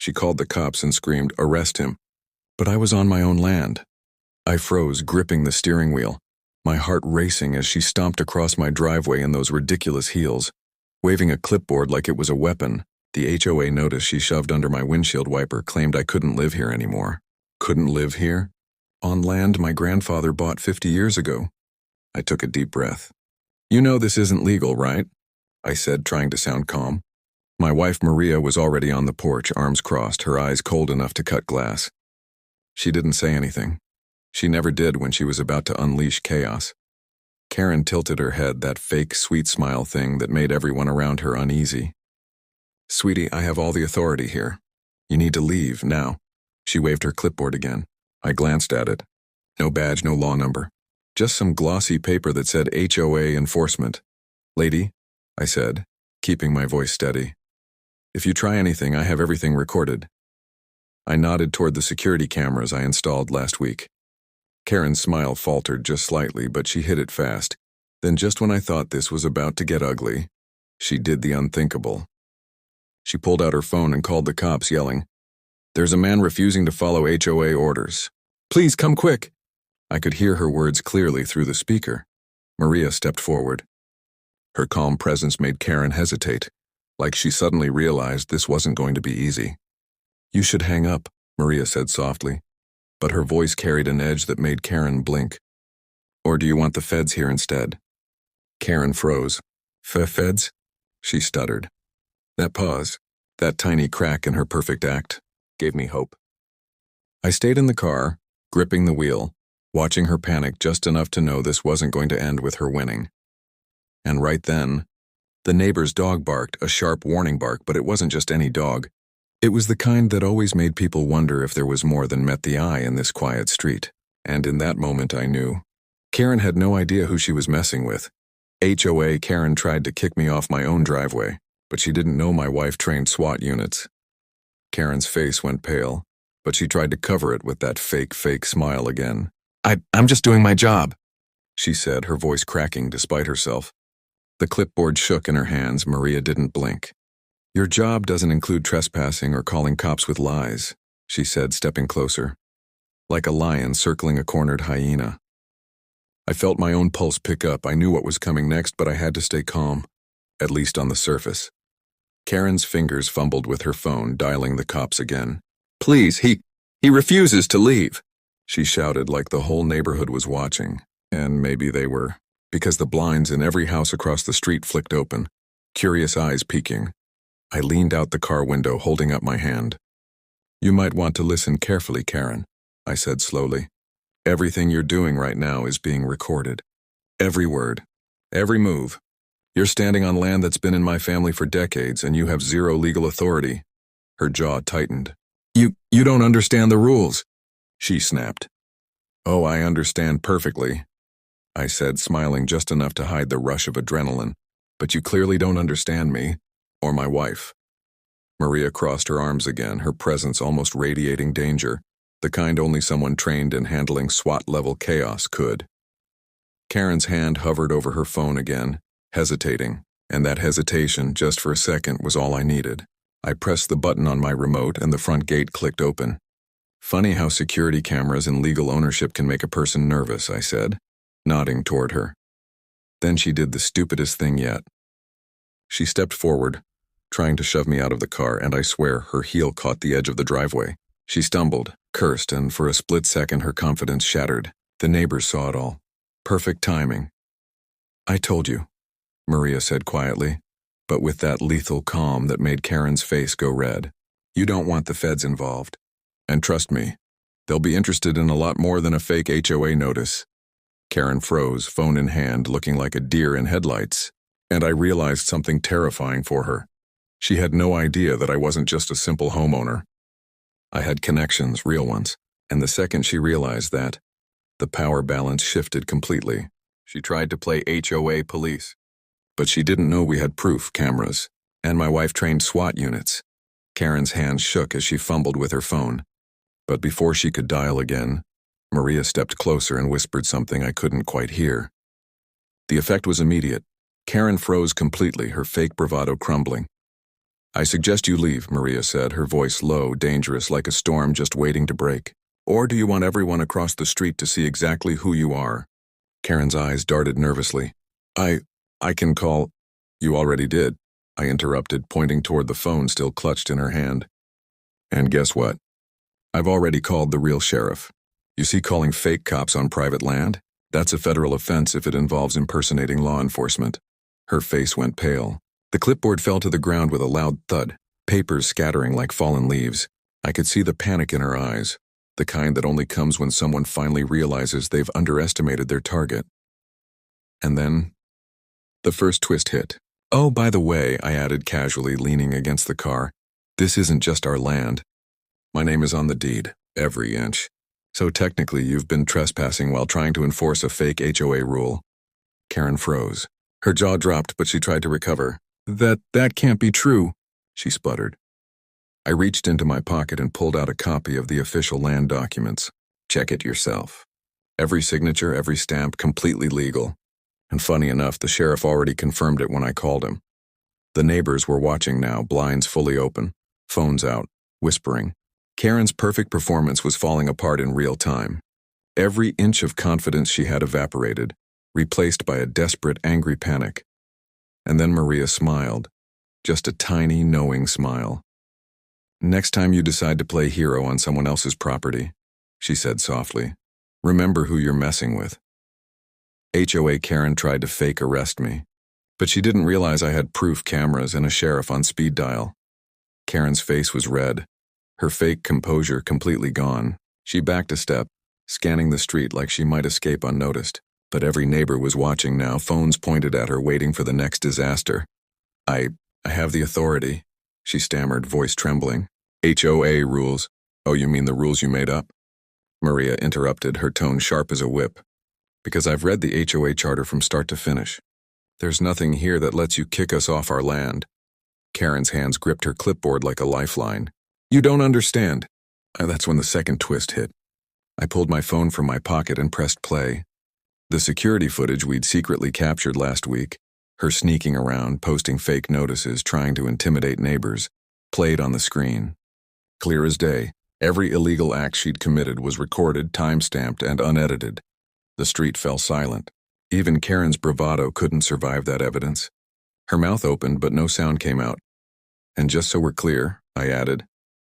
She called the cops and screamed, "Arrest him." But I was on my own land. I froze, gripping the steering wheel, my heart racing as she stomped across my driveway in those ridiculous heels, waving a clipboard like it was a weapon. The HOA notice she shoved under my windshield wiper claimed I couldn't live here anymore. Couldn't live here? On land my grandfather bought 50 years ago. I took a deep breath. "You know this isn't legal, right?" I said, trying to sound calm. My wife Maria was already on the porch, arms crossed, her eyes cold enough to cut glass. She didn't say anything. She never did when she was about to unleash chaos. Karen tilted her head, that fake sweet smile thing that made everyone around her uneasy. "Sweetie, I have all the authority here. You need to leave, now." She waved her clipboard again. I glanced at it. No badge, no law number. Just some glossy paper that said HOA enforcement. "Lady," I said, keeping my voice steady, "if you try anything, I have everything recorded." I nodded toward the security cameras I installed last week. Karen's smile faltered just slightly, but she hit it fast. Then just when I thought this was about to get ugly, she did the unthinkable. She pulled out her phone and called the cops, yelling, "There's a man refusing to follow HOA orders. Please come quick." I could hear her words clearly through the speaker. Maria stepped forward. Her calm presence made Karen hesitate, like she suddenly realized this wasn't going to be easy. "You should hang up," Maria said softly, but her voice carried an edge that made Karen blink. "Or do you want the feds here instead?" Karen froze. Feds?" she stuttered. That pause, that tiny crack in her perfect act, gave me hope. I stayed in the car, gripping the wheel, watching her panic just enough to know this wasn't going to end with her winning. And right then, the neighbor's dog barked, a sharp warning bark, but it wasn't just any dog. It was the kind that always made people wonder if there was more than met the eye in this quiet street. And in that moment I knew. Karen had no idea who she was messing with. HOA Karen tried to kick me off my own driveway, but she didn't know my wife trained SWAT units. Karen's face went pale, but she tried to cover it with that fake smile again. I'm just doing my job," she said, her voice cracking despite herself. The clipboard shook in her hands. Maria didn't blink. "Your job doesn't include trespassing or calling cops with lies," she said, stepping closer, like a lion circling a cornered hyena. I felt my own pulse pick up. I knew what was coming next, but I had to stay calm, at least on the surface. Karen's fingers fumbled with her phone, dialing the cops again. "Please, he refuses to leave," she shouted like the whole neighborhood was watching, and maybe they were, because the blinds in every house across the street flicked open, curious eyes peeking. I leaned out the car window, holding up my hand. "You might want to listen carefully, Karen," I said slowly. "Everything you're doing right now is being recorded. Every word, every move. You're standing on land that's been in my family for decades, and you have zero legal authority." Her jaw tightened. You don't understand the rules," she snapped. "Oh, I understand perfectly," I said, smiling just enough to hide the rush of adrenaline. "But you clearly don't understand me, or my wife." Maria crossed her arms again, her presence almost radiating danger, the kind only someone trained in handling SWAT-level chaos could. Karen's hand hovered over her phone again, hesitating, and that hesitation, just for a second, was all I needed. I pressed the button on my remote and the front gate clicked open. "Funny how security cameras and legal ownership can make a person nervous," I said, nodding toward her. Then she did the stupidest thing yet. She stepped forward, trying to shove me out of the car, and I swear her heel caught the edge of the driveway. She stumbled, cursed, and for a split second her confidence shattered. The neighbors saw it all. Perfect timing. "I told you," Maria said quietly, but with that lethal calm that made Karen's face go red. "You don't want the feds involved. And trust me, they'll be interested in a lot more than a fake HOA notice." Karen froze, phone in hand, looking like a deer in headlights, and I realized something terrifying for her. She had no idea that I wasn't just a simple homeowner. I had connections, real ones, and the second she realized that, the power balance shifted completely. She tried to play HOA police. But she didn't know we had proof, cameras, and my wife trained SWAT units. Karen's hands shook as she fumbled with her phone. But before she could dial again, Maria stepped closer and whispered something I couldn't quite hear. The effect was immediate. Karen froze completely, her fake bravado crumbling. I suggest you leave, Maria said, her voice low, dangerous, like a storm just waiting to break. Or do you want everyone across the street to see exactly who you are? Karen's eyes darted nervously. I can call. You already did, I interrupted, pointing toward the phone still clutched in her hand. And guess what? I've already called the real sheriff. You see, calling fake cops on private land? That's a federal offense if it involves impersonating law enforcement. Her face went pale. The clipboard fell to the ground with a loud thud, papers scattering like fallen leaves. I could see the panic in her eyes, the kind that only comes when someone finally realizes they've underestimated their target. And then, the first twist hit. Oh, by the way, I added casually, leaning against the car, this isn't just our land. My name is on the deed, every inch. So technically you've been trespassing while trying to enforce a fake HOA rule. Karen froze. Her jaw dropped, but she tried to recover. That can't be true, she sputtered. I reached into my pocket and pulled out a copy of the official land documents. Check it yourself. Every signature, every stamp, completely legal. And funny enough, the sheriff already confirmed it when I called him. The neighbors were watching now, blinds fully open, phones out, whispering. Karen's perfect performance was falling apart in real time. Every inch of confidence she had evaporated, replaced by a desperate, angry panic. And then Maria smiled, just a tiny, knowing smile. Next time you decide to play hero on someone else's property, she said softly, remember who you're messing with. HOA Karen tried to fake arrest me, but she didn't realize I had proof cameras and a sheriff on speed dial. Karen's face was red, her fake composure completely gone. She backed a step, scanning the street like she might escape unnoticed. But every neighbor was watching now, phones pointed at her, waiting for the next disaster. I have the authority, she stammered, voice trembling. HOA rules. Oh, you mean the rules you made up? Maria interrupted, her tone sharp as a whip. Because I've read the HOA charter from start to finish. There's nothing here that lets you kick us off our land. Karen's hands gripped her clipboard like a lifeline. You don't understand. That's when the second twist hit. I pulled my phone from my pocket and pressed play. The security footage we'd secretly captured last week, her sneaking around, posting fake notices, trying to intimidate neighbors, played on the screen. Clear as day, every illegal act she'd committed was recorded, time-stamped, and unedited. The street fell silent. Even Karen's bravado couldn't survive that evidence. Her mouth opened, but no sound came out. And just so we're clear, I added,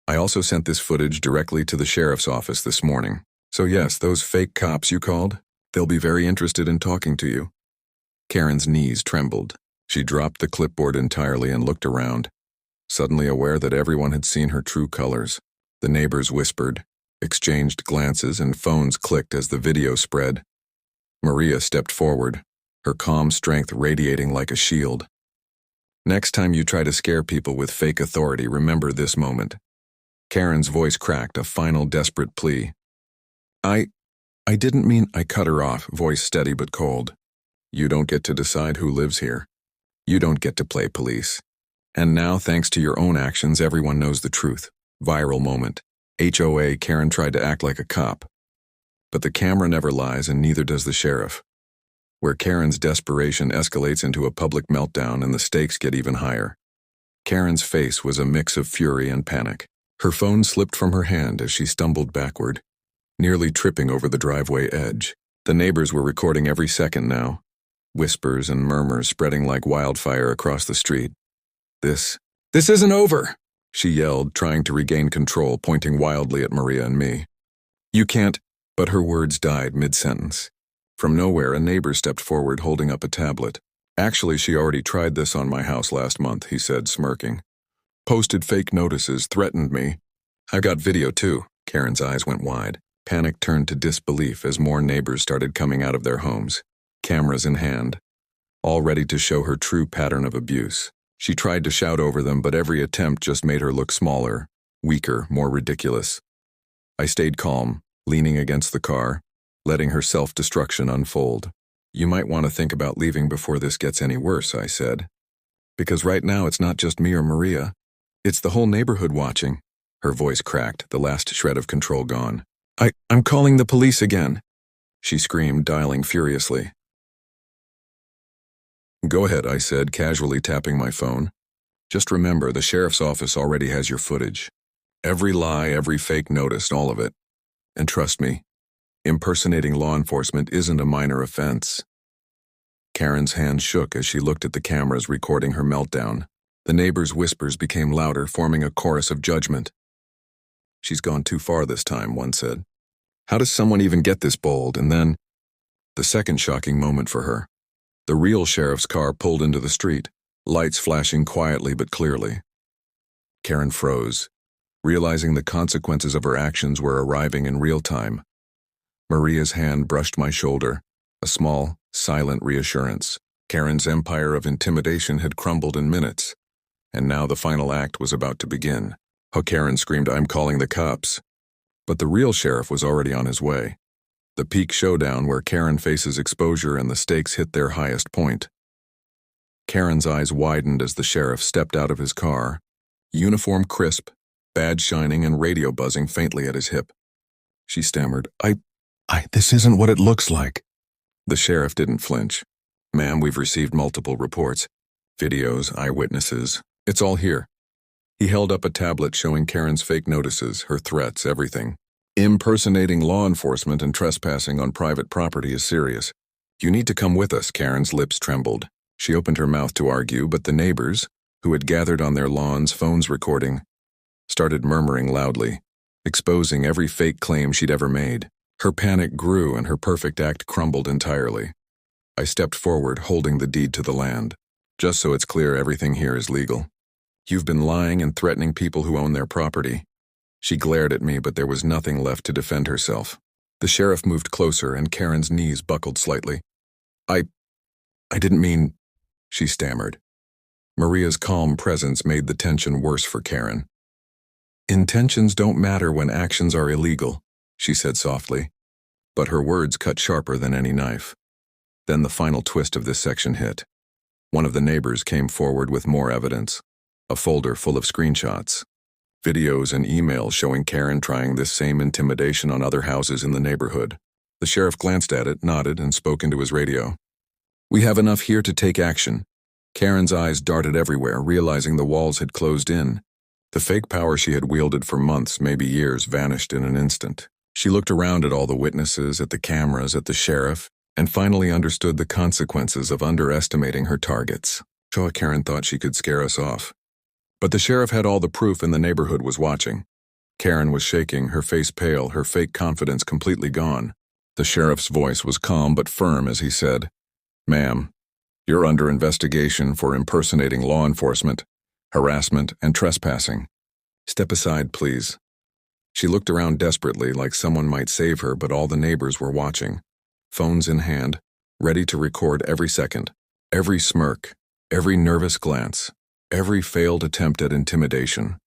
I also sent this footage directly to the sheriff's office this morning. So yes, those fake cops you called, they'll be very interested in talking to you. Karen's knees trembled. She dropped the clipboard entirely and looked around, suddenly aware that everyone had seen her true colors. The neighbors whispered, exchanged glances, and phones clicked as the video spread. Maria stepped forward, her calm strength radiating like a shield. Next time you try to scare people with fake authority, remember this moment. Karen's voice cracked, a final desperate plea. I didn't mean. I cut her off, voice steady but cold. You don't get to decide who lives here. You don't get to play police. And now, thanks to your own actions, everyone knows the truth. Viral moment. HOA Karen tried to act like a cop. But the camera never lies, and neither does the sheriff. Where Karen's desperation escalates into a public meltdown and the stakes get even higher. Karen's face was a mix of fury and panic. Her phone slipped from her hand as she stumbled backward, nearly tripping over the driveway edge. The neighbors were recording every second now, whispers and murmurs spreading like wildfire across the street. This isn't over, she yelled, trying to regain control, pointing wildly at Maria and me. You can't, but her words died mid-sentence. From nowhere, a neighbor stepped forward holding up a tablet. Actually, she already tried this on my house last month, he said, smirking. Posted fake notices, threatened me. I got video too. Karen's eyes went wide. Panic turned to disbelief as more neighbors started coming out of their homes, cameras in hand, all ready to show her true pattern of abuse. She tried to shout over them, but every attempt just made her look smaller, weaker, more ridiculous. I stayed calm, leaning against the car, letting her self-destruction unfold. You might want to think about leaving before this gets any worse, I said. Because right now it's not just me or Maria. It's the whole neighborhood watching. Her voice cracked, the last shred of control gone. I'm calling the police again, she screamed, dialing furiously. Go ahead, I said, casually tapping my phone. Just remember, the sheriff's office already has your footage. Every lie, every fake notice, all of it. And trust me, impersonating law enforcement isn't a minor offense." Karen's hand shook as she looked at the cameras recording her meltdown. The neighbors' whispers became louder, forming a chorus of judgment. "She's gone too far this time," one said. "How does someone even get this bold?" And then, the second shocking moment for her. The real sheriff's car pulled into the street, lights flashing quietly but clearly. Karen froze, realizing the consequences of her actions were arriving in real time. Maria's hand brushed my shoulder, a small, silent reassurance. Karen's empire of intimidation had crumbled in minutes, and now the final act was about to begin. Karen screamed, "I'm calling the cops." But the real sheriff was already on his way. The peak showdown where Karen faces exposure and the stakes hit their highest point. Karen's eyes widened as the sheriff stepped out of his car, uniform crisp, badge shining and radio buzzing faintly at his hip. She stammered, This isn't what it looks like." The sheriff didn't flinch. "Ma'am, we've received multiple reports. Videos, eyewitnesses. It's all here." He held up a tablet showing Karen's fake notices, her threats, everything. "Impersonating law enforcement and trespassing on private property is serious. You need to come with us." Karen's lips trembled. She opened her mouth to argue, but the neighbors, who had gathered on their lawns, phones recording, started murmuring loudly, exposing every fake claim she'd ever made. Her panic grew and her perfect act crumbled entirely. I stepped forward, holding the deed to the land. "Just so it's clear, everything here is legal. You've been lying and threatening people who own their property." She glared at me, but there was nothing left to defend herself. The sheriff moved closer and Karen's knees buckled slightly. I didn't mean," she stammered. Maria's calm presence made the tension worse for Karen. "Intentions don't matter when actions are illegal," she said softly, but her words cut sharper than any knife. Then the final twist of this section hit. One of the neighbors came forward with more evidence, a folder full of screenshots, videos and emails showing Karen trying this same intimidation on other houses in the neighborhood. The sheriff glanced at it, nodded, and spoke into his radio. "We have enough here to take action." Karen's eyes darted everywhere, realizing the walls had closed in. The fake power she had wielded for months, maybe years, vanished in an instant. She looked around at all the witnesses, at the cameras, at the sheriff, and finally understood the consequences of underestimating her targets. Karen thought she could scare us off. But the sheriff had all the proof and the neighborhood was watching. Karen was shaking, her face pale, her fake confidence completely gone. The sheriff's voice was calm but firm as he said, "Ma'am, you're under investigation for impersonating law enforcement, harassment, and trespassing. Step aside, please." She looked around desperately like someone might save her, but all the neighbors were watching, phones in hand, ready to record every second, every smirk, every nervous glance, every failed attempt at intimidation.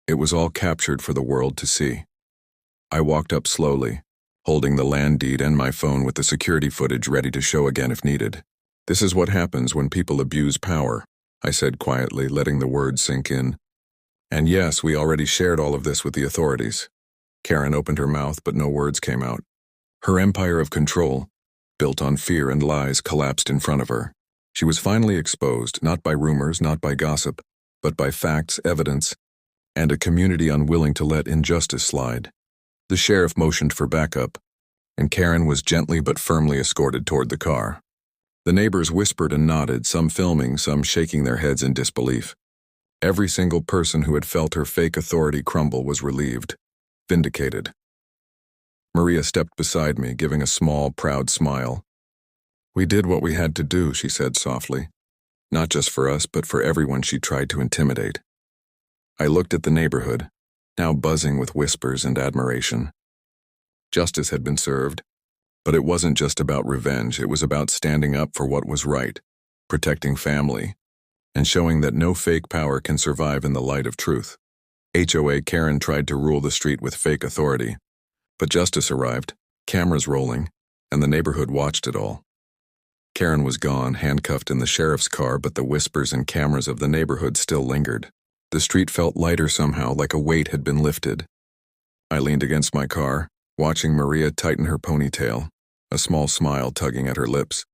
It was all captured for the world to see. I walked up slowly, holding the land deed and my phone with the security footage ready to show again if needed. "This is what happens when people abuse power," I said quietly, letting the words sink in. "And yes, we already shared all of this with the authorities." Karen opened her mouth, but no words came out. Her empire of control, built on fear and lies, collapsed in front of her. She was finally exposed, not by rumors, not by gossip, but by facts, evidence, and a community unwilling to let injustice slide. The sheriff motioned for backup, and Karen was gently but firmly escorted toward the car. The neighbors whispered and nodded, some filming, some shaking their heads in disbelief. Every single person who had felt her fake authority crumble was relieved, vindicated. Maria stepped beside me, giving a small, proud smile. "We did what we had to do," she said softly. "Not just for us, but for everyone she tried to intimidate." I looked at the neighborhood, now buzzing with whispers and admiration. Justice had been served, but it wasn't just about revenge. It was about standing up for what was right, protecting family, and showing that no fake power can survive in the light of truth. HOA Karen tried to rule the street with fake authority, but justice arrived, cameras rolling, and the neighborhood watched it all. Karen was gone, handcuffed in the sheriff's car, but the whispers and cameras of the neighborhood still lingered. The street felt lighter somehow, like a weight had been lifted. I leaned against my car, watching Maria tighten her ponytail, a small smile tugging at her lips.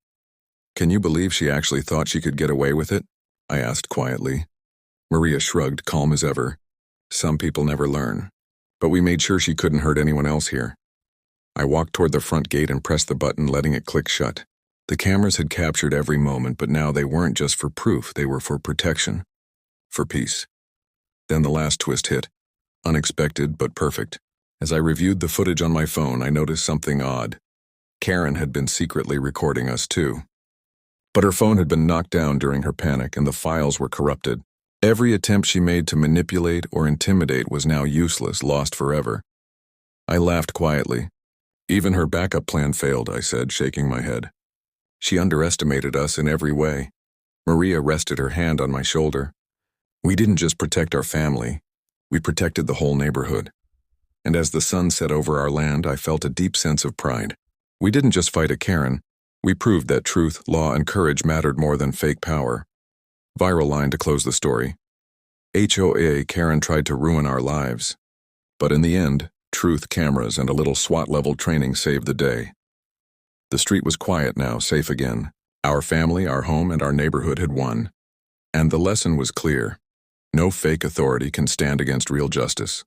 "Can you believe she actually thought she could get away with it?" I asked quietly. Maria shrugged, calm as ever. Some people never learn. But we made sure she couldn't hurt anyone else here. I walked toward the front gate and pressed the button, letting it click shut. The cameras had captured every moment, but now they weren't just for proof, they were for protection. For peace. Then the last twist hit. Unexpected, but perfect. As I reviewed the footage on my phone, I noticed something odd. Karen had been secretly recording us too. But her phone had been knocked down during her panic, and the files were corrupted. Every attempt she made to manipulate or intimidate was now useless, lost forever. I laughed quietly. Even her backup plan failed, I said, shaking my head. She underestimated us in every way. Maria rested her hand on my shoulder. We didn't just protect our family, we protected the whole neighborhood. And as the sun set over our land, I felt a deep sense of pride. We didn't just fight a Karen, we proved that truth, law, and courage mattered more than fake power. Viral line to close the story. HOA Karen tried to ruin our lives. But in the end, truth, cameras, and a little SWAT-level training saved the day. The street was quiet now, safe again. Our family, our home, and our neighborhood had won. And the lesson was clear. No fake authority can stand against real justice.